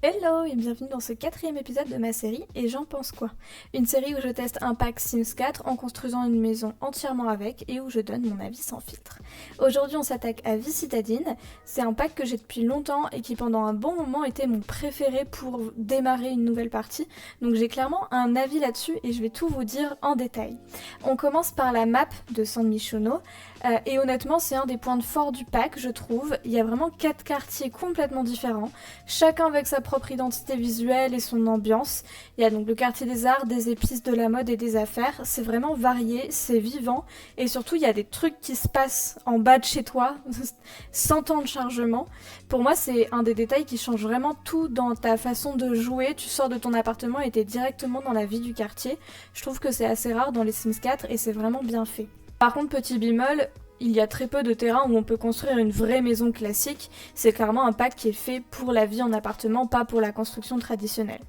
Hello et bienvenue dans ce 4e épisode de ma série Et j'en pense quoi. Une série où je teste un pack Sims 4 en construisant une maison entièrement avec et où je donne mon avis sans filtre. Aujourd'hui on s'attaque à Vie Citadine, c'est un pack que j'ai depuis longtemps et qui pendant un bon moment était mon préféré pour démarrer une nouvelle partie, donc j'ai clairement un avis là-dessus et je vais tout vous dire en détail. On commence par la map de San Myshuno. Et honnêtement c'est un des points forts du pack je trouve, il y a vraiment 4 quartiers complètement différents, chacun avec sa propre identité visuelle et son ambiance. Il y a donc le quartier des arts, des épices, de la mode et des affaires, c'est vraiment varié, c'est vivant et surtout il y a des trucs qui se passent en bas de chez toi, sans temps de chargement. Pour moi c'est un des détails qui change vraiment tout dans ta façon de jouer, tu sors de ton appartement et t'es directement dans la vie du quartier. Je trouve que c'est assez rare dans les Sims 4 et c'est vraiment bien fait. Par contre, petit bémol, il y a très peu de terrain où on peut construire une vraie maison classique. C'est clairement un pack qui est fait pour la vie en appartement, pas pour la construction traditionnelle.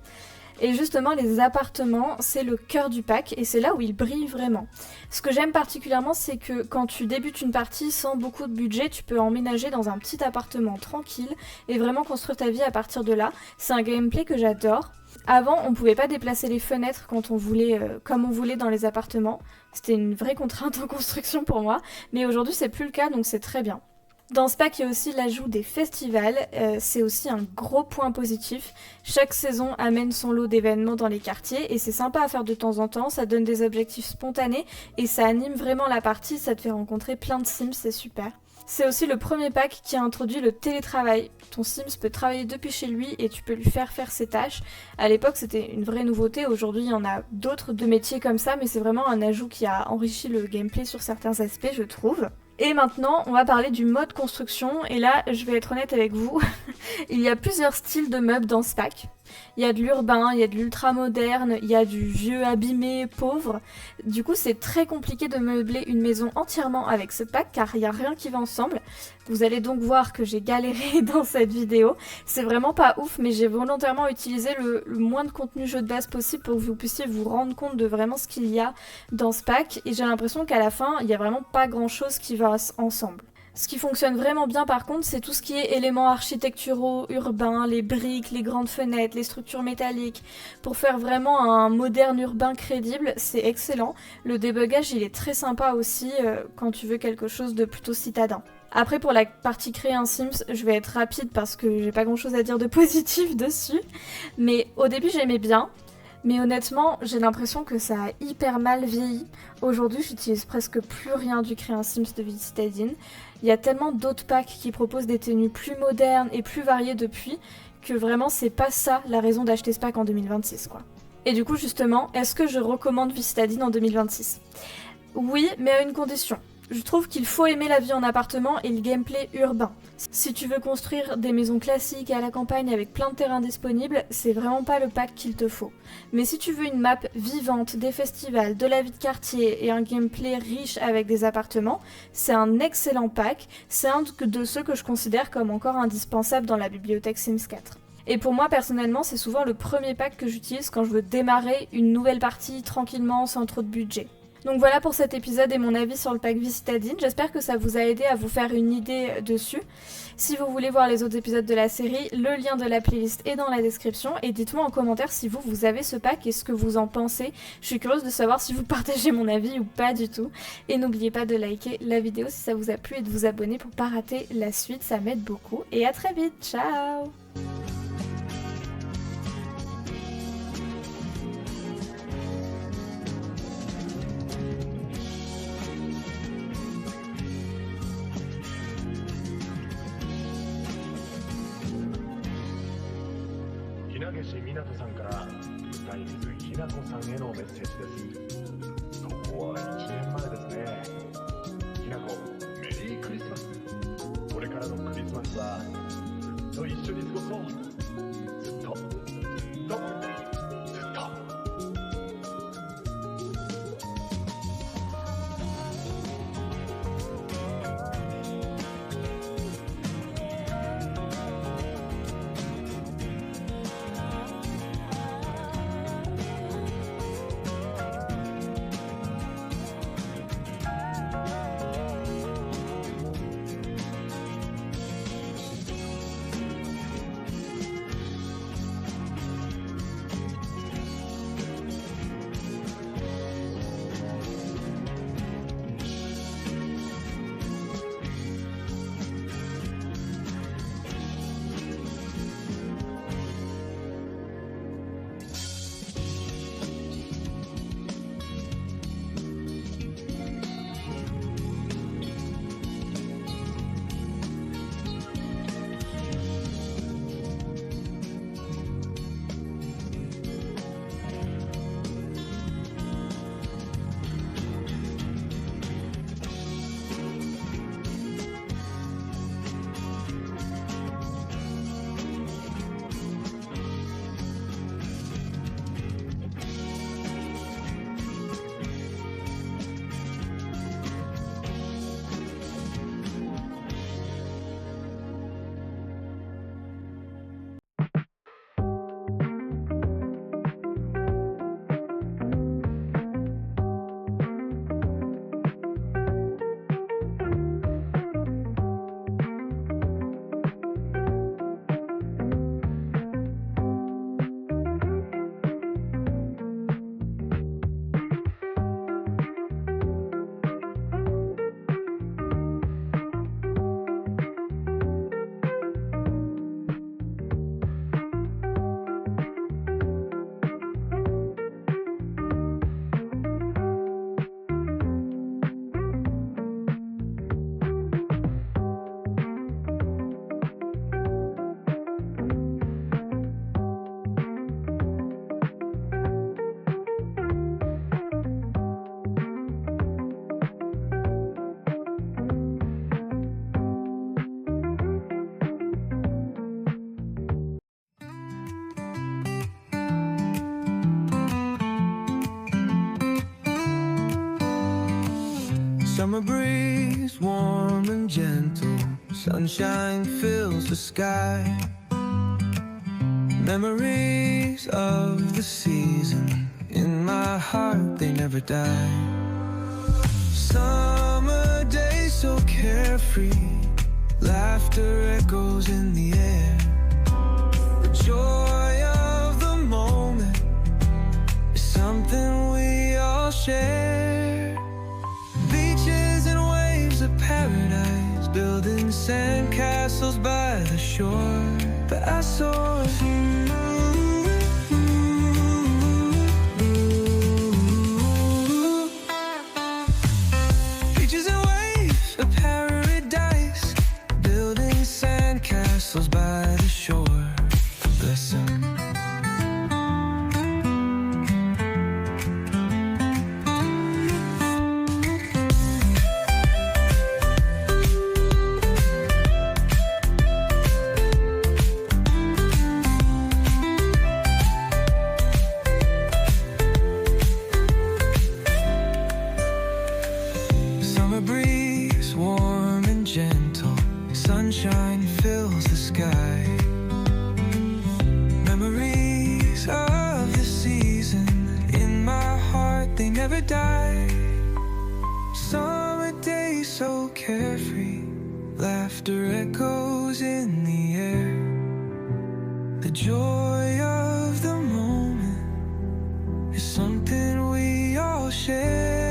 Et justement, les appartements, c'est le cœur du pack et c'est là où ils brillent vraiment. Ce que j'aime particulièrement, c'est que quand tu débutes une partie sans beaucoup de budget, tu peux emménager dans un petit appartement tranquille et vraiment construire ta vie à partir de là. C'est un gameplay que j'adore. Avant, on pouvait pas déplacer les fenêtres quand on voulait, comme on voulait dans les appartements. C'était une vraie contrainte en construction pour moi, mais aujourd'hui c'est plus le cas, donc c'est très bien. Dans ce pack, il y a aussi l'ajout des festivals, c'est aussi un gros point positif. Chaque saison amène son lot d'événements dans les quartiers et c'est sympa à faire de temps en temps, ça donne des objectifs spontanés et ça anime vraiment la partie, ça te fait rencontrer plein de Sims, c'est super. C'est aussi le premier pack qui a introduit le télétravail. Ton Sims peut travailler depuis chez lui et tu peux lui faire ses tâches. À l'époque, c'était une vraie nouveauté. Aujourd'hui, il y en a d'autres de métiers comme ça, mais c'est vraiment un ajout qui a enrichi le gameplay sur certains aspects, je trouve. Et maintenant, on va parler du mode construction. Et là, je vais être honnête avec vous, il y a plusieurs styles de meubles dans ce pack. Il y a de l'urbain, il y a de l'ultra-moderne, il y a du vieux abîmé, pauvre. Du coup, c'est très compliqué de meubler une maison entièrement avec ce pack car il n'y a rien qui va ensemble. Vous allez donc voir que j'ai galéré dans cette vidéo. C'est vraiment pas ouf, mais j'ai volontairement utilisé le moins de contenu jeu de base possible pour que vous puissiez vous rendre compte de vraiment ce qu'il y a dans ce pack. Et j'ai l'impression qu'à la fin, il n'y a vraiment pas grand chose qui va ensemble. Ce qui fonctionne vraiment bien par contre, c'est tout ce qui est éléments architecturaux, urbains, les briques, les grandes fenêtres, les structures métalliques. Pour faire vraiment un moderne urbain crédible, c'est excellent. Le débugage, il est très sympa aussi quand tu veux quelque chose de plutôt citadin. Après pour la partie créer un Sims, je vais être rapide parce que j'ai pas grand chose à dire de positif dessus. Mais au début j'aimais bien. Mais honnêtement, j'ai l'impression que ça a hyper mal vieilli. Aujourd'hui, j'utilise presque plus rien du Créer un Sims de Vie Citadine. Il y a tellement d'autres packs qui proposent des tenues plus modernes et plus variées depuis que vraiment c'est pas ça la raison d'acheter ce pack en 2026 quoi. Et du coup justement, est-ce que je recommande Vie Citadine en 2026 ? Oui, mais à une condition. Je trouve qu'il faut aimer la vie en appartement et le gameplay urbain. Si tu veux construire des maisons classiques à la campagne avec plein de terrains disponibles, c'est vraiment pas le pack qu'il te faut. Mais si tu veux une map vivante, des festivals, de la vie de quartier et un gameplay riche avec des appartements, c'est un excellent pack. C'est un de ceux que je considère comme encore indispensable dans la bibliothèque Sims 4. Et pour moi personnellement, c'est souvent le premier pack que j'utilise quand je veux démarrer une nouvelle partie tranquillement sans trop de budget. Donc voilà pour cet épisode et mon avis sur le pack Vie Citadine. J'espère que ça vous a aidé à vous faire une idée dessus. Si vous voulez voir les autres épisodes de la série, le lien de la playlist est dans la description. Et dites-moi en commentaire si vous avez ce pack et ce que vous en pensez. Je suis curieuse de savoir si vous partagez mon avis ou pas du tout. Et n'oubliez pas de liker la vidéo si ça vous a plu et de vous abonner pour pas rater la suite. Ça m'aide beaucoup. Et à très vite. Ciao!ひなげしみなとさんから歌い水ひなこさんへのメッセージです。そこは1年前ですね。ひなこ、メリークリスマス。これからのクリスマスはずっと一緒に過ごそう。ずっと、ずっと、ずっと。Summer breeze, warm and gentle. Sunshine fills the sky. Memories of the season in my heart, they never die. Summer days so carefree. Laughter echoes in the air. The joy of the moment is something we all share. Beaches and waves of paradise, building sand castles by the shore. But I saw beaches and waves of paradise, building sand castles by the shore. Listen. Summer breeze, warm and gentle. Sunshine fills the sky. Memories of the season in my heart, they never die. Summer days so carefree. Laughter echoes in the air. The joy of the moment is something we all share.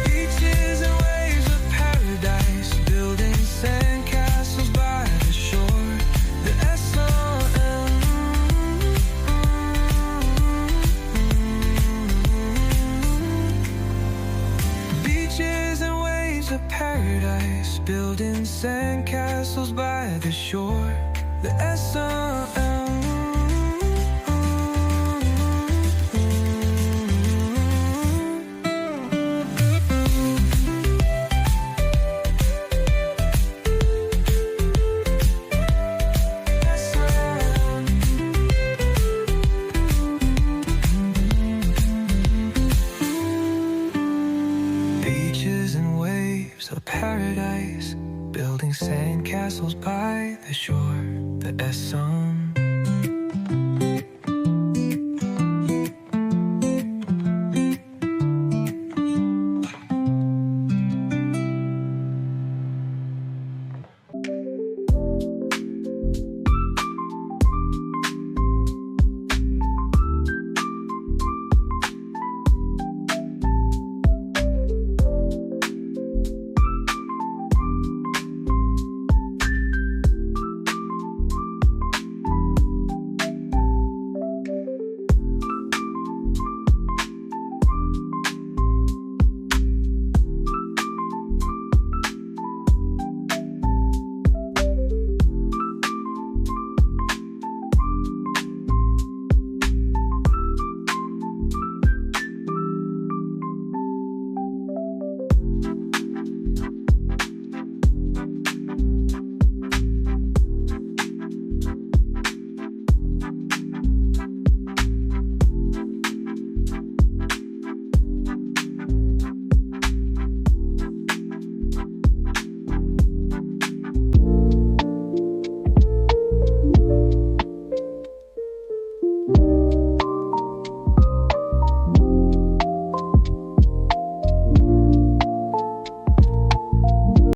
Beaches and waves of paradise, building sand castles by the shore. The S-O-M. Beaches and waves of paradise, building sand castles by the shore. The S-O-M. Beaches and waves of paradise, building sand castles by the shore. The S-O-M.